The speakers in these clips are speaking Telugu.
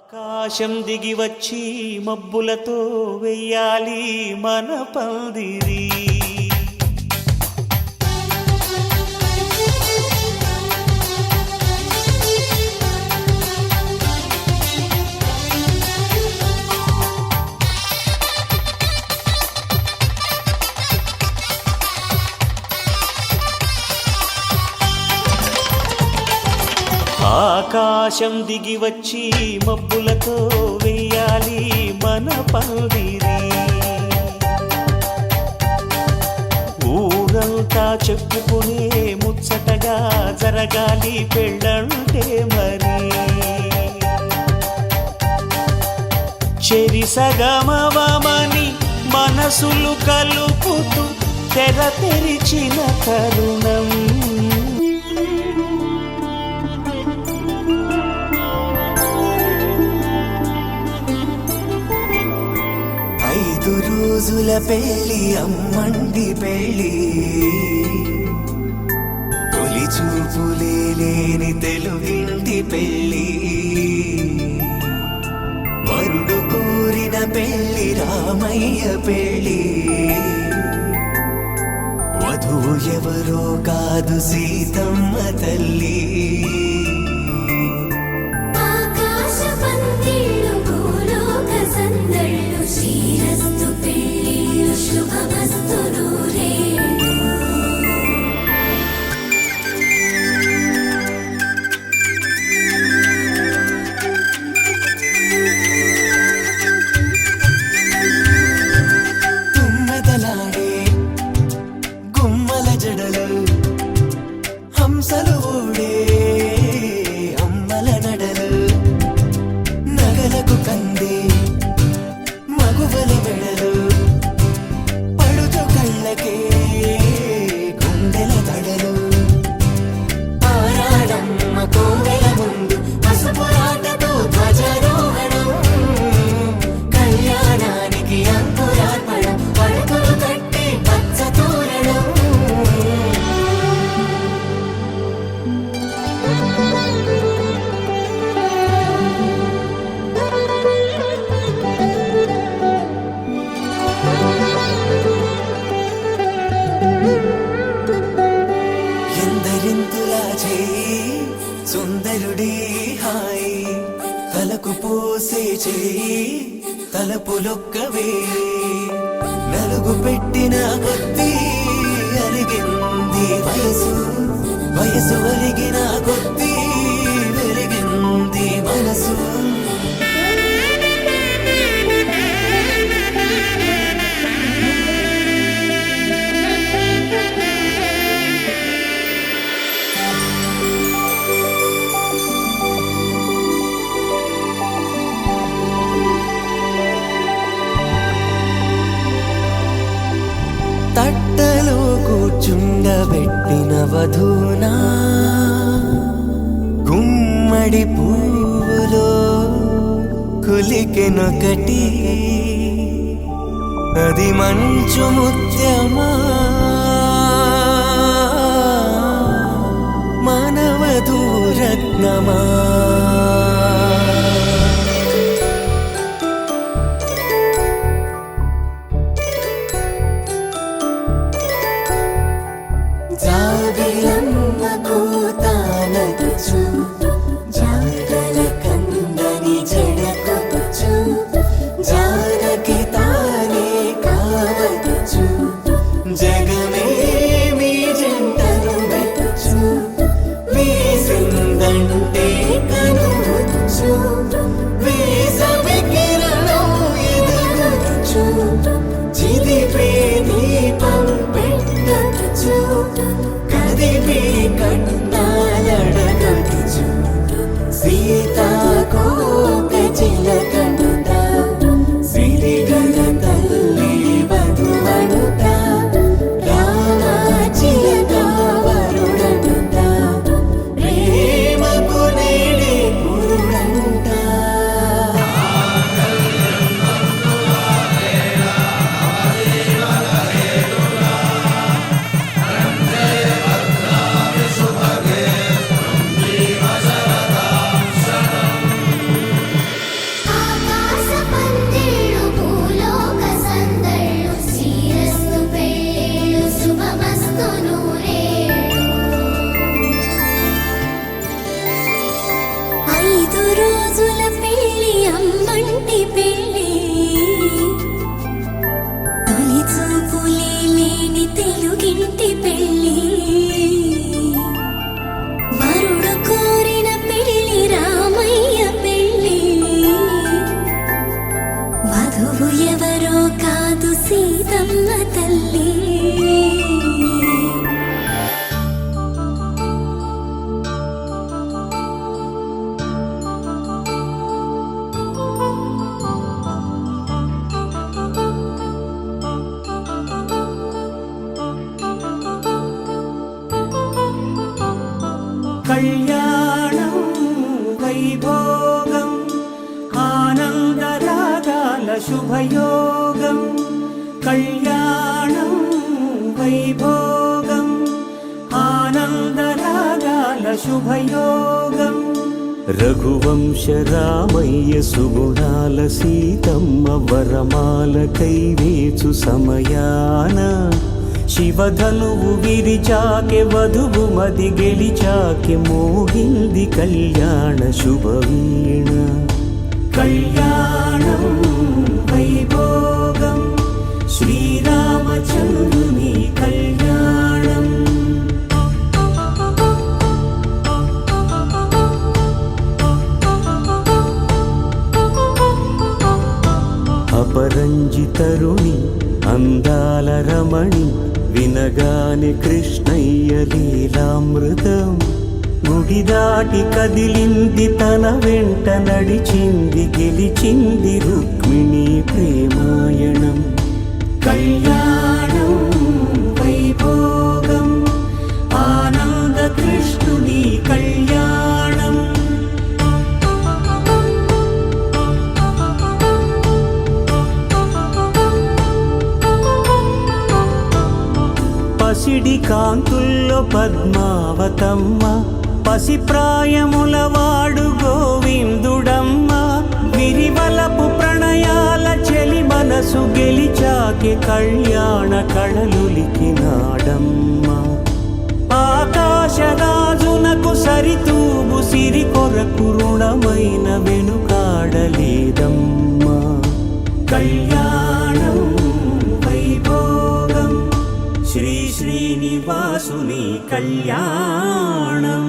ఆకాశం దిగి వచ్చి మబ్బులతో వెయ్యాలి మన పందిరి. ఆకాశం దిగి వచ్చి మబ్బులతో వెయ్యాలి మన పందిరి. ఊరంతా చెప్పుకునే ముచ్చటగా జరగాలి పెళ్ళంటే మరి. చెరిసగమవమని మనసులు కలుపుతూ తెర తెరిచిన తరుణం. రోజుల పెళ్ళి అమ్మండి పెళ్ళి, తొలి చూపులే లేని తెలుగింటి పెళ్ళి. వరుడు కోరిన పెళ్ళి రామయ్య పెళ్ళి, వధువు ఎవరో కాదు సీతమ్మ తల్లి. హంసలు ఓడే అమ్మల నడలు, నగలకు కంది మగువల మెడలు, పడుచు కళ్ళకే గుండెల తడలు. ఆరాడమ్మ కోవెల ముందు పసుపురాటతో ధ్వజారోహణం, కళ్యాణానికి అంకురార్పణం, పడుకులు కట్టి పచ్చ తోరణం. ఎందరింతులా చేయి సుందరుడి హాయి, తలకు పోసే చేయి తలపులొక్కవే. నలుగు పెట్టిన కొద్దీ అలిగింది వయసు, వయసు ఒలిగిన కొద్దీ వెలిగింది మనసు. తట్టలో కూర్చుండబెట్టిన వధూనా, గుమ్మడి పువ్వులో కులికెనొకటి, అది మంచు ముత్యమా మానవధూ రత్నమా. జాబిలమ్మ కోతానదుచు, జాగల కందని జడకొచ్చు, జానకి తానే కావదుచు, జగమే మీ జంటను వెతుచు, వీసిందంటే కనువచ్చు, వీసవి కిరణం ఎదుగుచు, చిదిపే దీపం పెట్టచ్చు, కదిపే కన్నాలడగచ్చు, సీతాకోక చిలకనుట, సిరిగల తల్లి వధువనుట, రామాచిలక వరుడనుట, ప్రేమకు నేడే పురుడంట. శుభయోగం కళ్యాణం వైభోగం ఆనందరాగాల శుభయోగం రఘువంశ రామయ్య సుగుణాల సీతమ్మ వరమాల కైవేచు సమయాన శివధనువు విరిచాకె వధువు మది గెలిచాకె మోగింది కళ్యాణ శుభవీణ కళ్యాణం వైభోగం శ్రీరామచంద్రుని కళ్యాణం అపరంజి తరుణి అందాల రమణి వినగాని కృష్ణయ్య లీలామృతం గుడి దాటి కదిలింది తన వెంట నడిచింది గెలిచింది రుక్మిణి ప్రేమాయణం కళ్యాణం వైభోగం ఆనంద కృష్ణుని కళ్యాణం పసిడి కాంతుల్లో పద్మావతమ్మ పసిప్రాయముల వాడు గోవిందుడమ్మ విరివలపు ప్రణయాల చెలి మనసు గెలిచాకి కళ్యాణ కళలులికినాడమ్మ ఆకాశరాజునకు సరితూగు సిరి కొరకు రుణమైన వెనుకాడలేదమ్మ కళ్యాణం వైభోగం శ్రీ శ్రీనివాసుని కళ్యాణం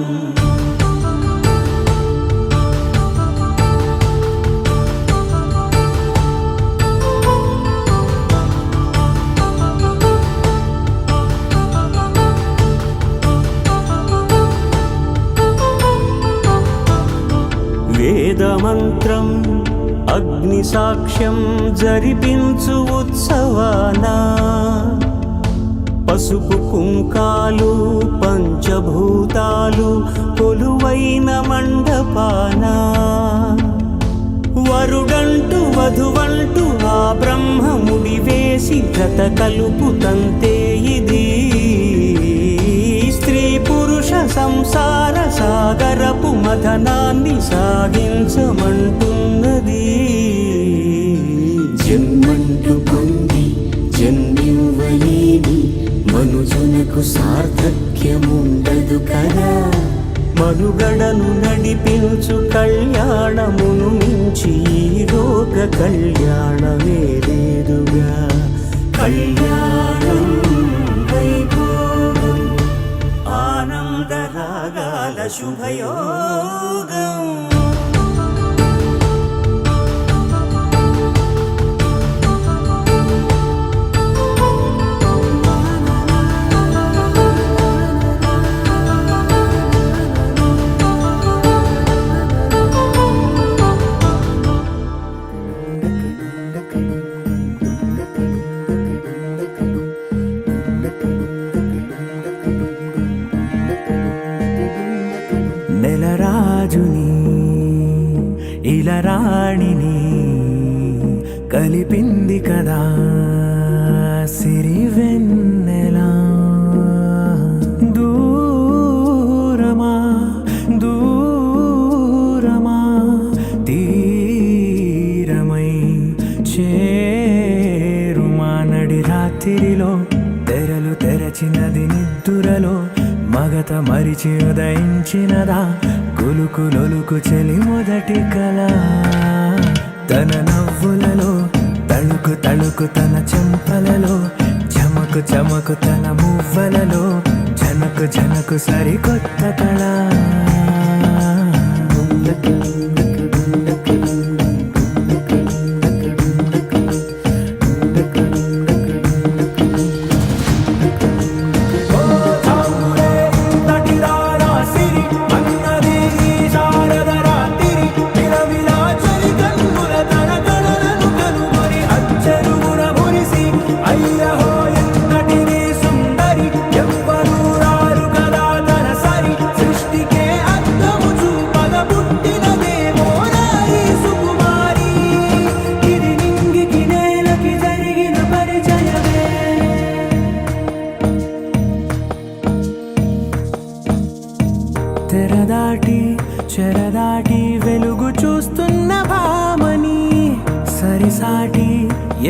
వేదమంత్రం అగ్ని సాక్ష్యం జరిపించు ఉత్సవానా పసుపు కుంకాలు పంచభూతాలు కొలువైన మండపాన వరుడంటూ వధువంటూ ఆ బ్రహ్మముడి వేసి జత కలుపుతంతే ఇది స్త్రీ పురుష సంసార సాగరపు మథనాన్ని సాగించమంటున్నది జన్మంటూ పొంది జన్మివ్వలేని మనుజునకు సార్థక్యముండదు కదా మనుగడను నడిపించు కళ్యాణమును మించి ఈ లోక కళ్యాణమే లేదుగా కళ్యాణం వైభోగం ఆనందరాగాల శుభయోగం నెలరాజుని ఇలరాణిని కలిపింది కదా సిరి వెన్నెలా దూరమా దూరమా తీరమై చేరుమా నడి రాత్రిలో తెరలు తెరచినది నిద్దురలో మగత మరిచి ఉదయించినదా కులుకు లొలుకు చెలి మొదటి కళ తన నవ్వులలో తళుకు తళుకు తన చెంపలలో చమకు చమకు తన మువ్వలలో జనకు జనకు సరికొత్త కళ సృష్టికే అర్థము చూపగ పుట్టినదేమో నారీ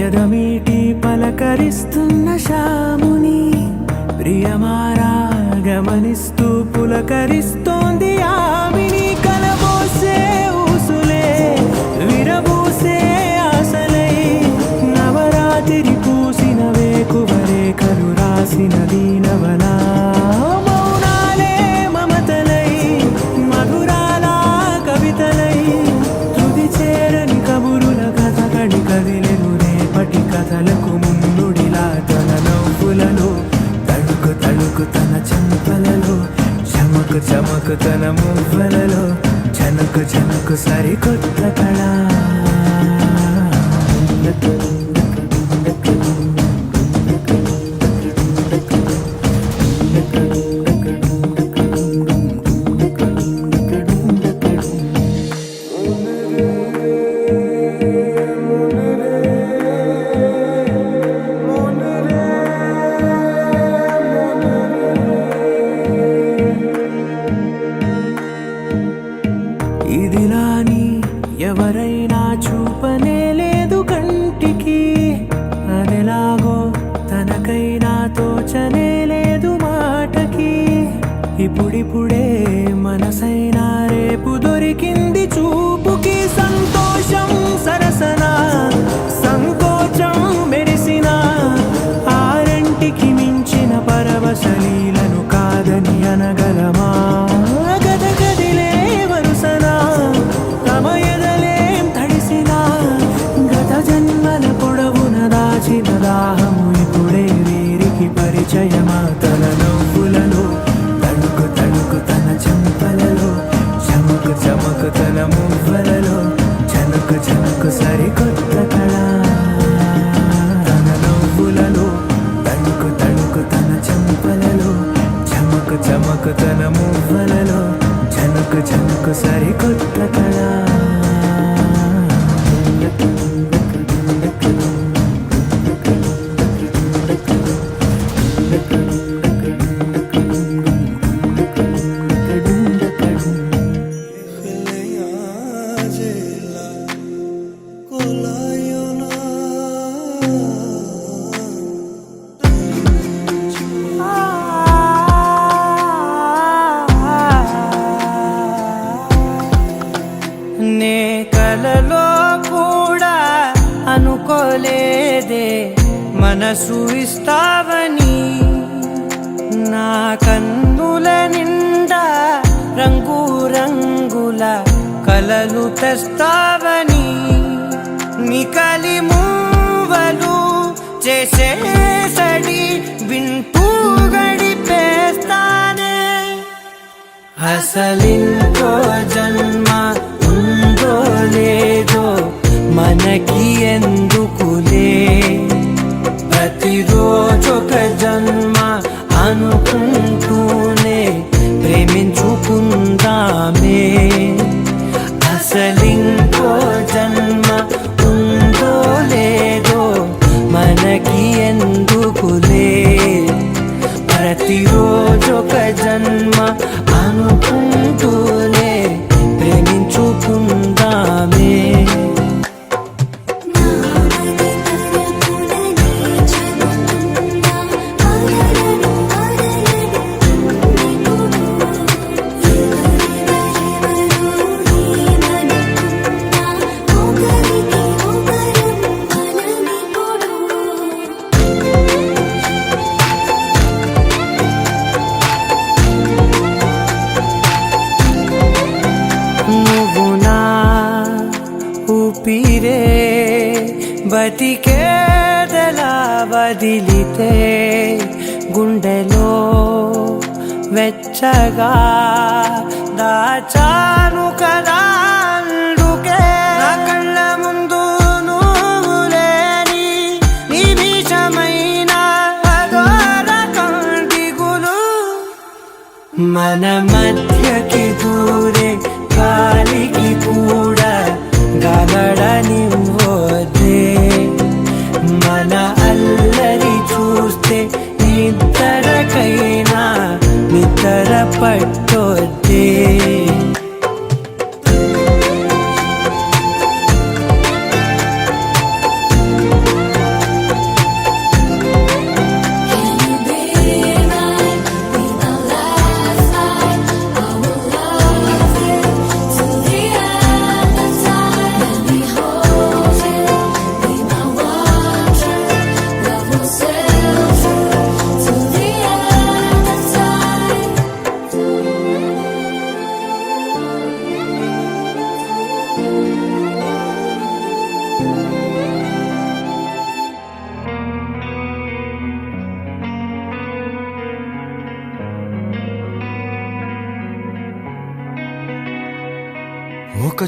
ఎదమీటి పలకరిస్తున్న శాముని ప్రియమారా గమనిస్తూ పులకరిస్తోంది ఆవిని కలబోసే ఊసులే విరబూసే ఆశలై నవరాత్రి పూసిన వేకువరేఖలు రాసిన దీనవనా మౌనాలే మమతలై మధురాల కవితలై తుది చేరని కబురుల కథ కడి కదిలెను రేపటి కథలకు ముందుడిలా తన నవ్వులలో తడుకు తడుకు తన చెంపలలో చమకు చమకు తన మువ్వలలో చనకు చనకు సరికొత్త కళ ఇదిలాని ఎవరైనా చూపనే లేదు కంటికి అదెలాగో తనకైనా తోచనే లేదు మాటకి ఇప్పుడిప్పుడే మనసైనా రేపు దొరికింది చూపుకి సంతోషం సరసన సంకోచం మెరిసిన ఆరంటికి మించిన పరవశలీలను కాదని అనగలమా గద గదిలే వరుసనా తమ ఎదలేం తడిసినా గత జన్మల పొడవున దాచిన దాహము ఇప్పుడే వీరికి పరిచయమా తన నవ్వులలో తడుకు తడుకు తన చెంపలలో చమకు చమకు తన మువ్వలలో చనకు చనకు సరికొత్త కళ తన నవ్వులలో తడుకు తడుకు తన చెంపలలో చమకు చమకు తన మువ్వలలో చనకు చనకు సరికొత్త కళ నే కలలో కూడా అనుకోలేదే మనసు ఇస్తావని నా కన్నుల నిండా రంగు రంగుల కలలు తెస్తావని నికలి మూవలు చేసేసడి వింటూ గడిపేస్తానే అసలింకో జన్మ ఉందో లేదో మనకి ఎందుకులే ప్రతిరోజొక జన్మ అనుకుంటూనే ప్రేమించుకుందామే అసలింకో జన్మ ఉందో లేదో మనకి ఎందుకులే ప్రతిరోజొక జన్మ అనుకుంటూనే ప్రేమించుకుందామే నువ్వు నా ఊపిరే బతికేదలా వదిలితే గుండెలో వెచ్చగా దాచాను కదా అందుకే నా కళ్ళ ముందు నువ్వు లేని నిమిషమైన అఘోర కంటిగులు మన మధ్యకి దూరే గాలికి కూడా గలడనివ్వదే మన అల్లరి చూస్తే నిద్రకైనా నిద్ర పట్టొద్దే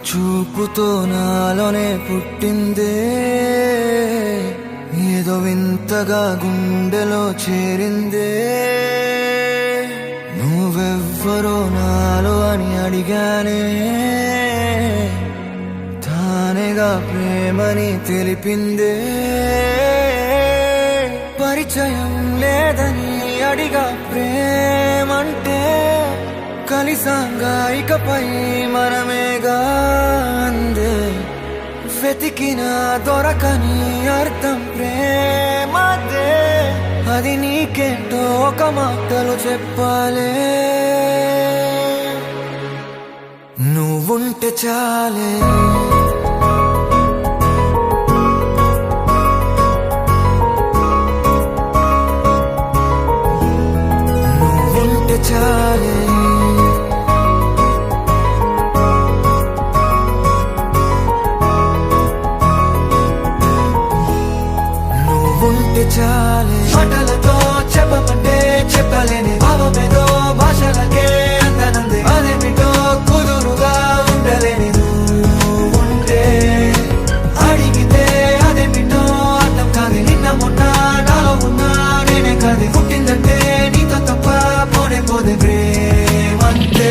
చూపుతో నాలోనే పుట్టిందే ఏదో వింతగా గుండెలో చేరిందే నువ్వెవ్వరో నాలో అని అడిగానే తానేగా ప్రేమని తెలిపిందే పరిచయం లేదని అడిగా ప్రేమంటే కలిసాంగా ఇకపై మనమేగా అందే వెతికిన దొరకని అర్థం ప్రేమదే అది నీకేంటో ఒక మాటలు చెప్పాలే నువ్వుంటే చాలే నువ్వుంటే చాలే నువ్వుంటే చాలే మాటలతో చెప్పమంటే చెప్పలేని భావమేదో భాషలకే అందనందే అదేమిటో కుదురుగా ఉండలేని నువ్వుంటే అడిగితే అదేమిటో అర్థం కాదు నిన్న మొన్న నాలో ఉన్నా నేనే కాదు పుట్టిందంటే నీతో తప్ప పోనే పోదే ప్రేమంతే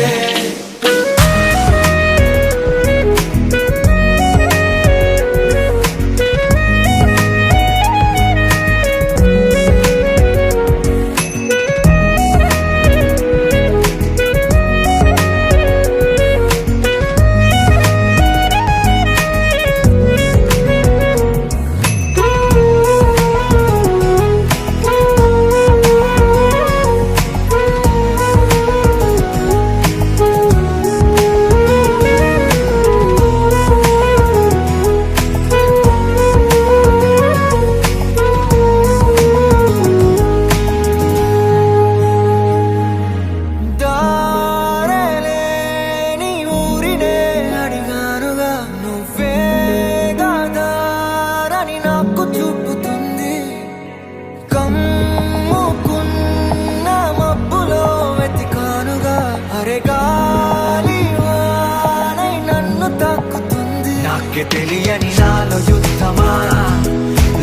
తెలియని నాలో యుద్ధమా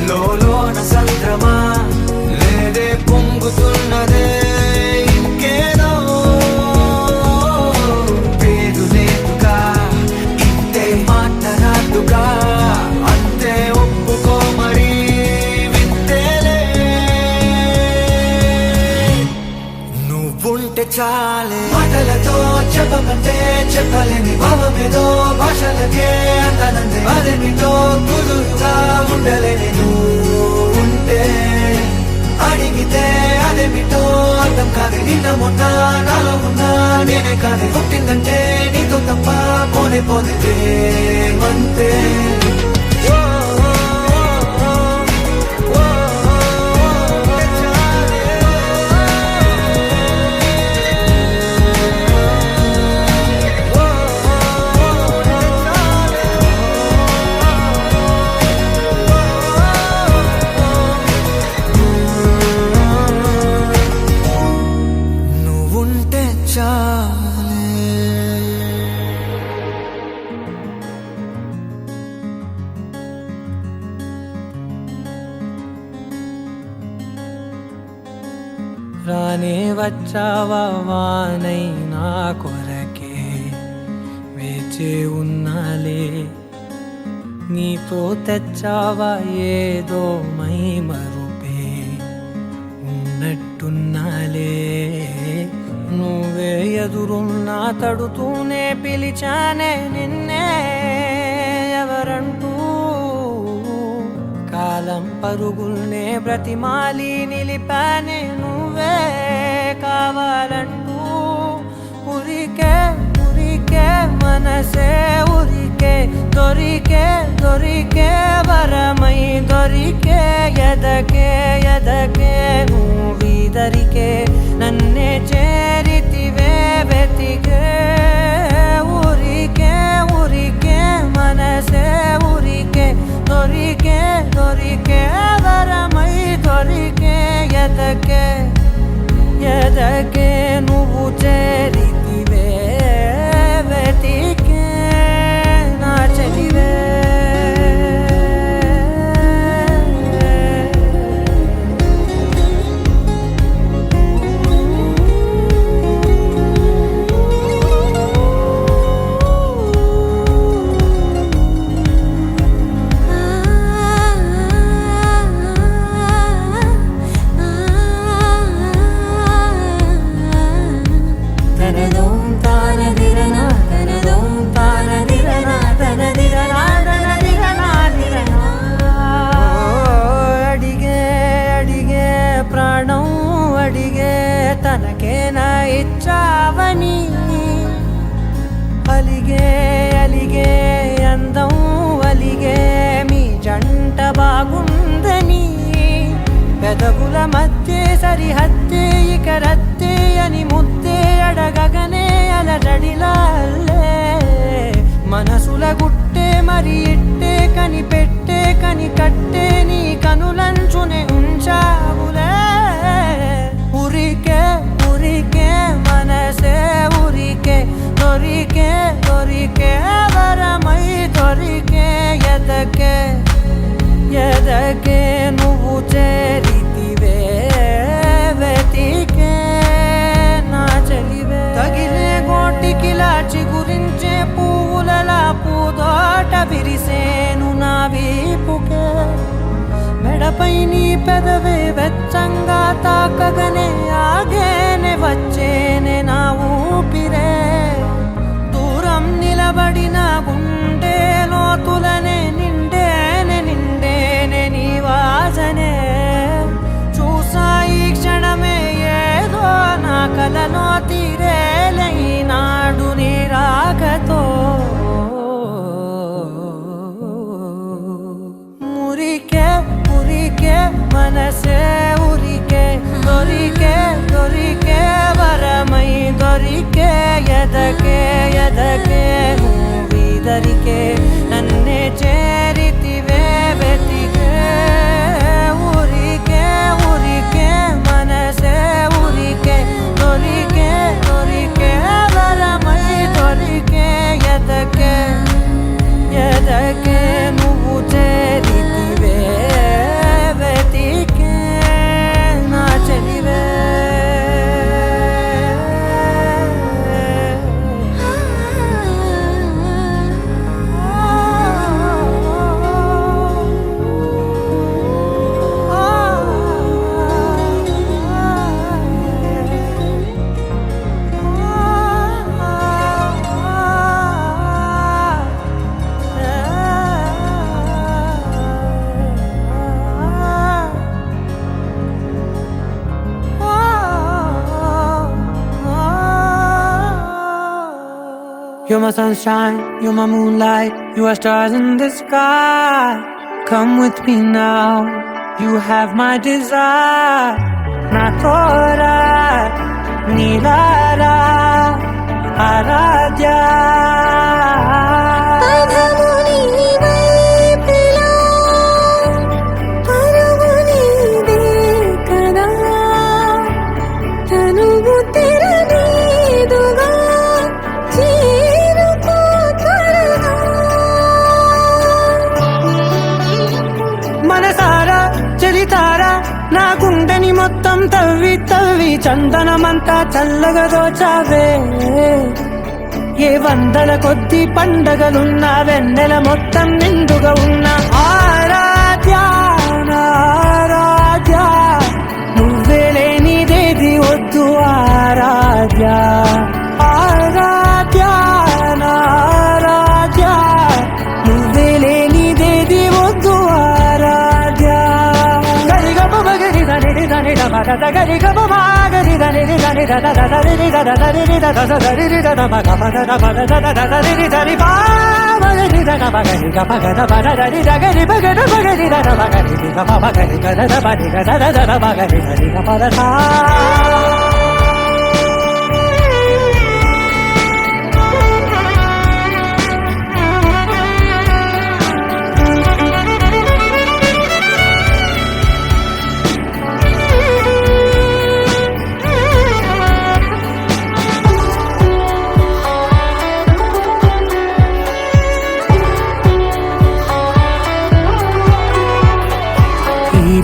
లోన సంద్రమా లేదే పొంగుతున్నదే ఇంకేదో పేరు లేదుగా ఇంతే మాట్లాడుగా అంతే ఒప్పుకో మరి వింతేలే నువ్వుంటే చాలే మాటలతో చెప్పమంటే చెప్పలేని భావమేదో భాషలకే అందనందే అదేమిటో కుదురుగా ఉండలేని నువ్వుంటే అడిగితే అదేమిటో అర్థం కాదు నిన్న మొన్న నాలో ఉన్నా నేనే కాదు పుట్టిందంటే నీతో తప్ప పోనే పోదే ప్రేమంతే రానే వచ్చావా వానై నా కొరకే వేచే ఉన్నాలే నీతో తెచ్చావా ఏదో మై మరుపే ఉన్నట్టున్నాలే నువ్వే ఎదురున్నా తడుతూనే పిలిచానే నిన్నే ఎవరంటూ కాలం పరుగుల్నే బ్రతిమాలి నిలిపానే నువ్వే కావాలంటూ ఉరికే ఉరికే మనసే ఉరికే దొరికే దొరికే వరమై దొరికే ఎదకే ఎదకే నువ్విదరికే నన్నే చేరితివే వెతికే ఉరికే ఉరికే మనసే ఉరికే దొరికే దొరికే వరమై దొరికే ఎదకే ఎదకే నువ్వు చేరితివే వెతికే సరిహద్దే ఇక రద్దే అని ముద్దే అడగగనే అలజడిలా అల్లే మనసుల గుట్టే మరి ఇట్టే కనిపెట్టే కట్టే నీ కనులంచునే ఉంచావులే ఉరికే ఉరికే మనసే ఉరికే దొరికే దొరికే వరమై దొరికే ఎదకే ఎదకే నువ్వు చేరితివే వెతికే నా చెలివే తగిలే గోటికిలా చిగురించే పువ్వులలా పూదోట విరిసేను నా వీపుకే మెడపై నీ పెదవే వెచ్చంగా తాకగనే ఆగేనే వచ్చేనే నా ఊపిరే దూరం నిలబడిన గుండె లోతులనే నిండేనే నీ వాసనే చూసా ఈ క్షణమే ఏదో నా కలలో తీరేలే నాడు నీ రాకతో మురికే మురికే మనసే ఉరికే దొరికే దొరికే వరమై దొరికే ఎదకే ఎదకే నువ్విదరికే నన్నే చేరితివే వెతికే ఉరికే ఉరికే మనసే ఉరికే దొరికే దొరికే వరమై దొరికే ఎదకే ఎదకే నువ్వు చేరితివే వెతికే నా చెలివే You're my sunshine, you're my moonlight, you are stars in the sky. Come with me now, you have my desire. Na tora, nilara, aradya. పదముని వైపులా పరుగుని దేకదా తనువు తెరనీదుగా చేరుకో త్వరగా మనసారా చలితారా నా గుండెని మొత్తం తవ్వి తవ్వి చందనమంతా చల్లగా దోచావే ఏ వందల కొద్ది పండగలున్నా వెన్నెల మొత్తం నిండుగా ఉన్న ఆరాధ్య నా ఆరాధ్య నువ్వే లేనిదేది వద్దు ఆరాధ్య ఆరాధ్య నా ఆరాధ్య నువ్వే లేనిదేది వద్దు ఆరాధ్య గరిగమ మగరి దని దని దమగద గరిగమ మాగరి దని దని దద దరి దద దరి దద దరి దద మగమ దద మద దద దరి దరి బామగరి దద మగరి గమగద మద దరి దగరి మగద మగరి దద మగరి గమ మగరి దద మని దద దద మగరి దరి గమ దద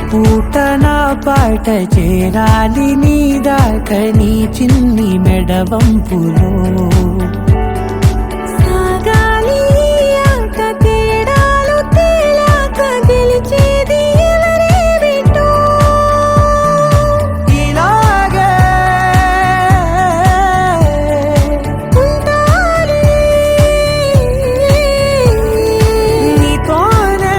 పూట నా పాట చేరాలి నీ దాకా నీ చిన్ని మెడవంపులో సాగాలి ఆట తేడాలు తేలాక గెలిచేది ఎవరేమిటో ఇలాగే ఉంటాలి నీతోనే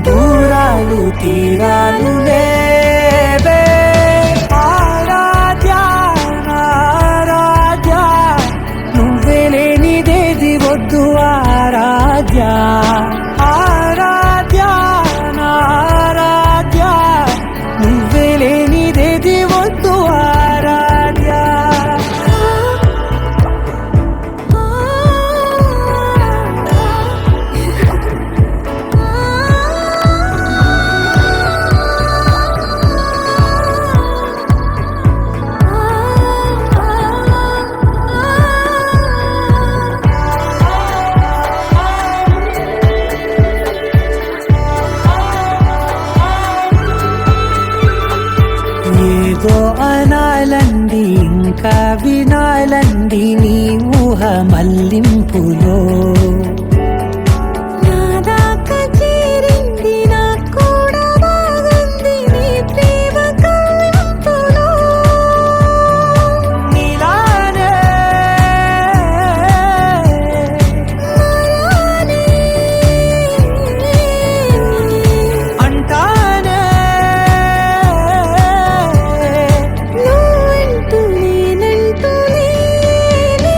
దూరాలు తీరాలు లేవే ఆరాధ్య నా ఆరాధ్య నువ్వే లేనిదేది వద్దు ఆరాధ్య ఆరాధ్య నా ఆరాధ్య కల్లింపులో నాదాకా చేరింది నాకు కూడా బాగుంది నీ ప్రేమ కవ్వింపులో నీలానే నాలానే అంటానే నువ్వంటూ నేనంటూ లేనే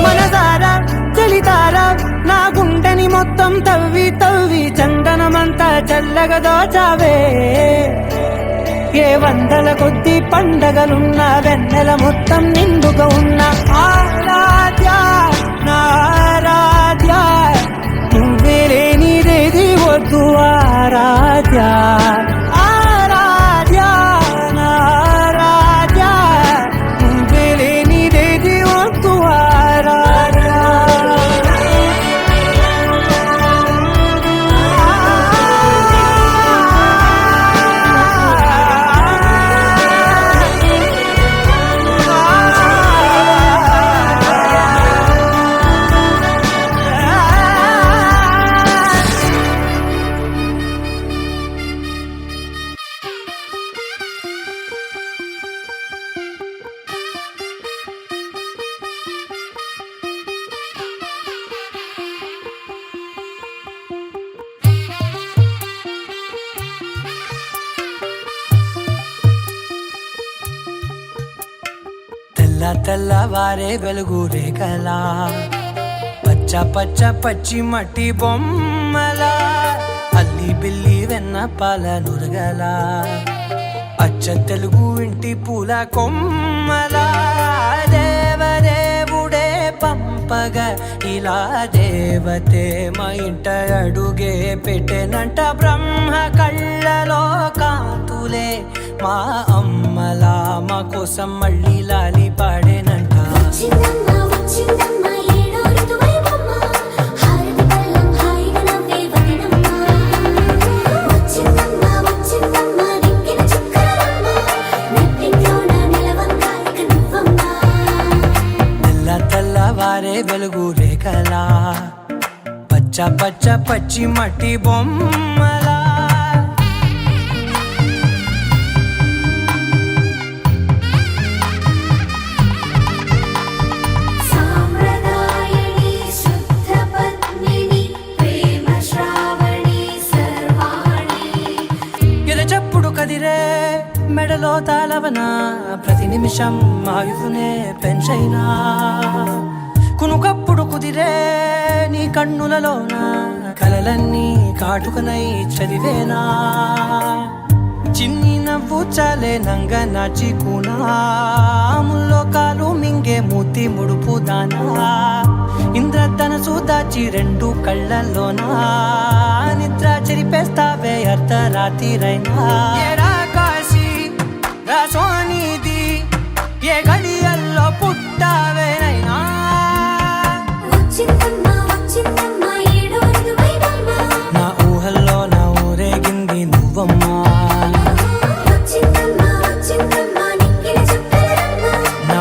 మనసారా చలితారా నా గుండెని మొత్తం తవ్వి తవ్వి చందనమంతా చల్లగా దోచావే ఏ వందల కొద్ది పండగలున్న వెన్నెల మొత్తం నిండుగా ఉన్న ఆరాధ్య నా ఆరాధ్య నువ్వే లేనిదేది వద్దు ఆరాధ్య ఆరాధ్య నా ఆరాధ్య నువ్వే లేనిదేది వద్దు తెల్ల తెల్లవారే వెలుగు రేఖలా పచ్చ పచ్చ పచ్చి మట్టి బొమ్మలా అల్లి బిల్లి వెన్న పాల నురగలా అచ్చ తెలుగు ఇంటి పూల కొమ్మలా దేవదేవుడే పంపగా ఇలా దేవతే మా ఇంట అడుగే పెట్టెనంట బ్రహ్మ కళ్ళలో కాంతులే మా అమ్మలా మా కోసం మళ్ళీ లాలి పాడేనంట వచ్చిందమ్మ వచ్చిందమ్మ ఏడో ఋతువైవమ్మ హారతి పళ్ళం హాయిగా నవ్వే వదినమ్మ వచ్చిందమ్మ వచ్చిందమ్మ నెక్కిన చుక్కలమ్మ నెట్టింట్లోన నిలవంగా ఇక నువ్వమ్మ తెల్ల తెల్లవారే వెలుగు రేఖలా పచ్చ పచ్చ పచ్చి మట్టి బొమ్మలా సాంప్రదాయని శుద్ధ పద్మిని ప్రేమ శ్రావణి సర్వాణి ఎరచప్పుడు కదిరే మెడలో తాళవన ప్రతి నిమిషం ఆయువునే పెంచైనా కునుకప్పుడు కుదిరే నీ కన్నులలోన కలలన్నీ కాటుకనై చదివేనా చిన్ని నవ్వు చాలే నంగ నాచి కూనాముల్లో కాలు మింగే మూతి ముడుపు దానా ఇంద్రధనసు దాచి రెండు కళ్ళల్లోనా నిద్ర చెరిపేస్తావే అర్ధరాత్రిరైనా ఏడా కాశీ రాసోనిది ఏ గడియల్లో పుట్టావేనైనా వచ్చిందమ్మ వచ్చిందమ్మ ఏడో ఋతువైవమ్మ నా ఊహల్లో నా ఊరేగింది నువ్వమ్మా వచ్చిందమ్మ వచ్చిందమ్మ నెక్కిన చుక్కలమ్మ నా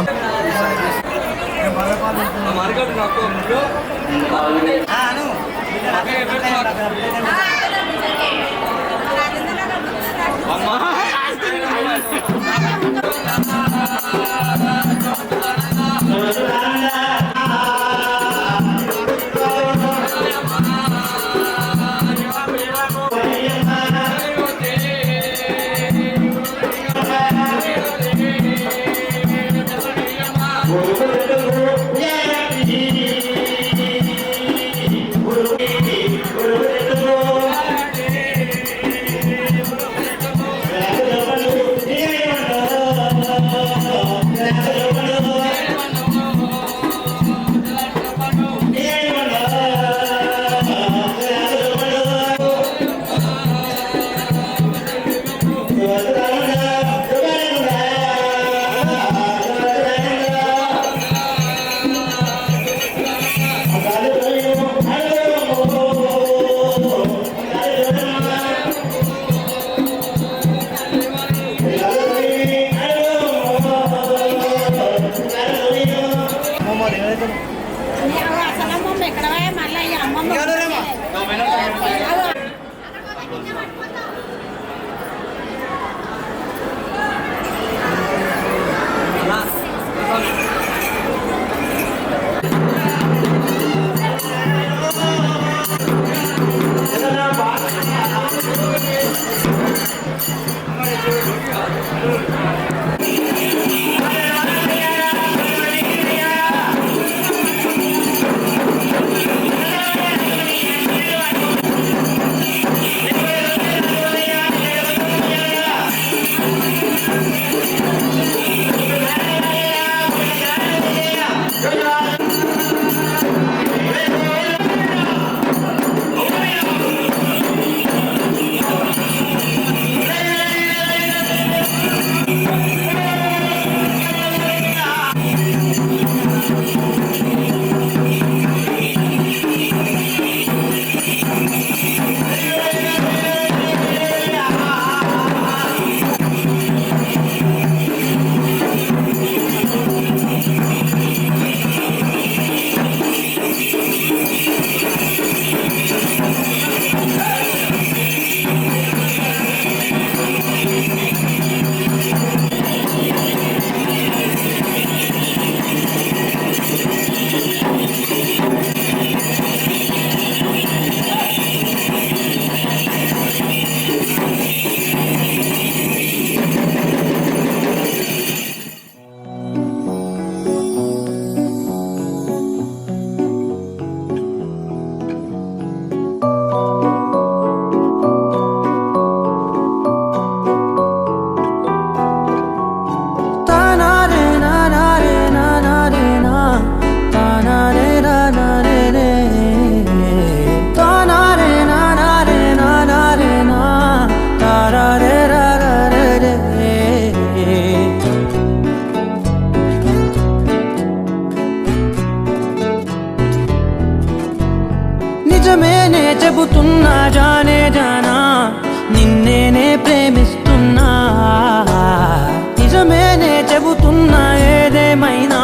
నిజమేనే చెబుతున్నా జానే జానా నిన్నేనే ప్రేమిస్తున్నా నిజమేనే చెబుతున్నా ఏదేమైనా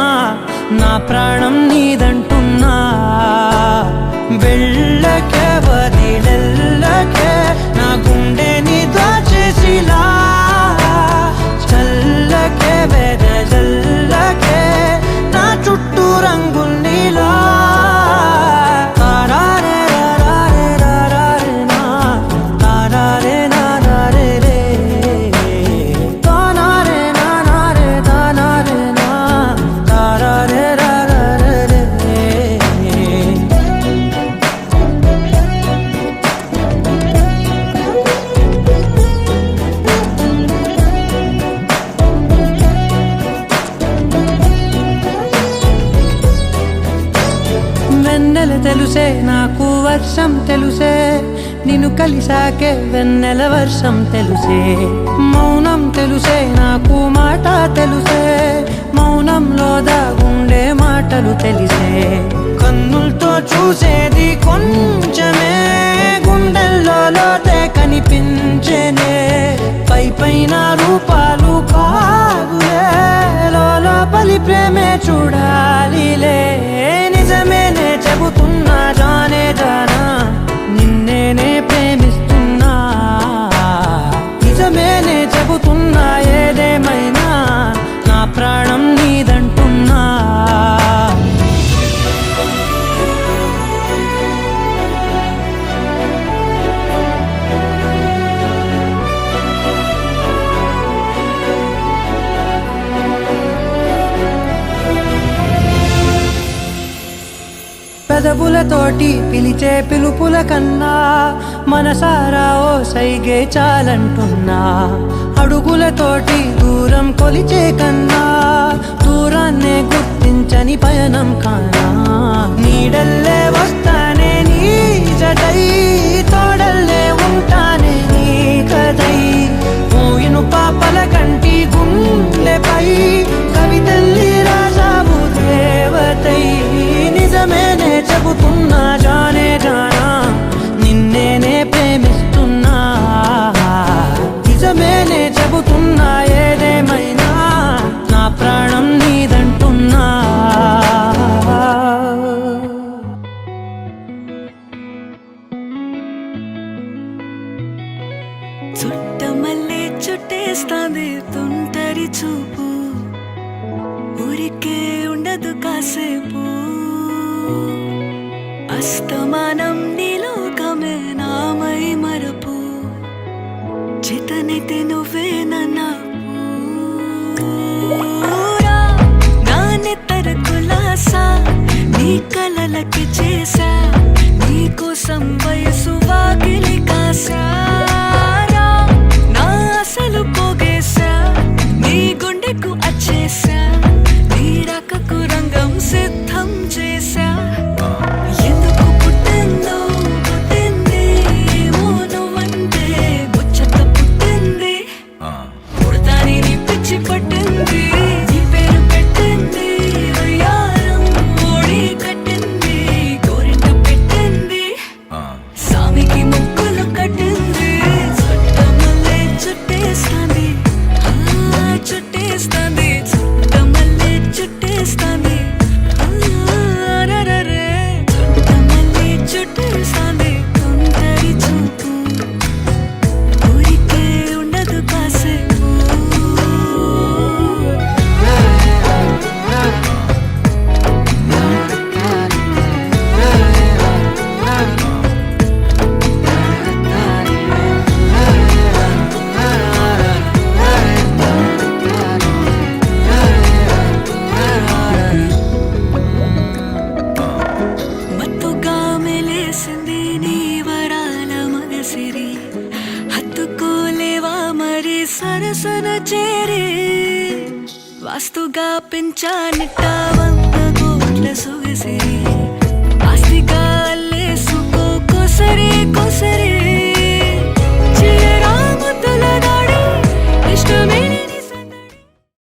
నా ప్రాణం నీదంటున్నా వెళ్ళకే వదిలెల్లకే నా గుండెని దాచేసిలా చల్లకే వెదజల్లకే నా చుట్టూ రంగుల్నిలా తారారే రారే రారే నా తారారే నారే రే తానారే నారే తానారే నా తారారే రారే రే వెన్నెల తెలుసే నాకు వర్షం తెలుసే నిన్ను కలిసాకే వెన్నెల వర్షం తెలుసే మౌనం తెలుసే నాకు మాట తెలుసే మౌనంలో దాగుండే మాటలు తెలిసే కన్నులతో చూసేది కొంచెమే గుండెల్లో లోతే కనిపించేనే పై పైన రూపాలు కాదులే లోపలి ప్రేమే చూడాలిలే నిజమేనే చెబుతున్నా జానే జానా నిన్నేనే ప్రేమిస్తున్నా నిజమేనే చెబుతున్నా ఏదేమైనా నా ప్రాణం నీదంటున్నా పెదవులతోటి పిలిచే పిలుపుల కన్నా మనసారా ఓ సైగే చాలంటున్నా అడుగులతోటి దూరం కొలిచే కన్నా దూరాన్నే గుర్తించని పయనం కానా నీడల్లే వస్తానే నీ జటై తోడల్లే ఉంటానే నీ కదై పోయిను పాపల కంటి గుండెపై కవితల్లి రాజావు దేవతై నిజమేనే చెబుతున్నా జానే జానా నిన్నేనే ప్రేమిస్తున్నా నిజమేనే చెబుతున్నా ఏదేమైనా నా ప్రాణం నీదంటున్నా చుట్టమల్లే చుట్టేస్తాంది తుంటరి చూపు ఊరికే ఉండదు కాసేపు అస్తమానం నీలోకమే నామై మరపు చేతనైతే నువ్వే నన్నా నా నెత్తర కులాసా నీ కలలకి చేసా నీ కోసం వయసు వాకిలి కాసా నా అసలు పోగేసా నీ గుండెకు అచ్చేసా నీ రాకకు రంగం సిద్ధం చేసా ఎందుకు పుట్టిందో పుట్టింది ఏమో నువ్వంటే ముచ్చట పుట్టింది పుడతాని నీ పిచ్చి పట్టింది నీ పేరు పెట్టింది వయ్యారం ఓడి కట్టింది గోరింట పెట్టింది సామికి ముక్కులు కట్టింది చుట్టమల్లే చుట్టేస్తాంది చుట్టేస్తాంది చుట్టమల్లే చుట్టేస్తాంది రరరే చుట్టమల్లే చుట్టేస్తాంది తుంటరి చూపు ఊరికే ఉండదు కాసేపు మత్తుగా మెలేసింది నీ వరాల మగసిరి హత్తుకోలేవా మరి సరసన చేరి వాస్తుగా పెంచానిట్ట 100 కోట్ల సొగసిరి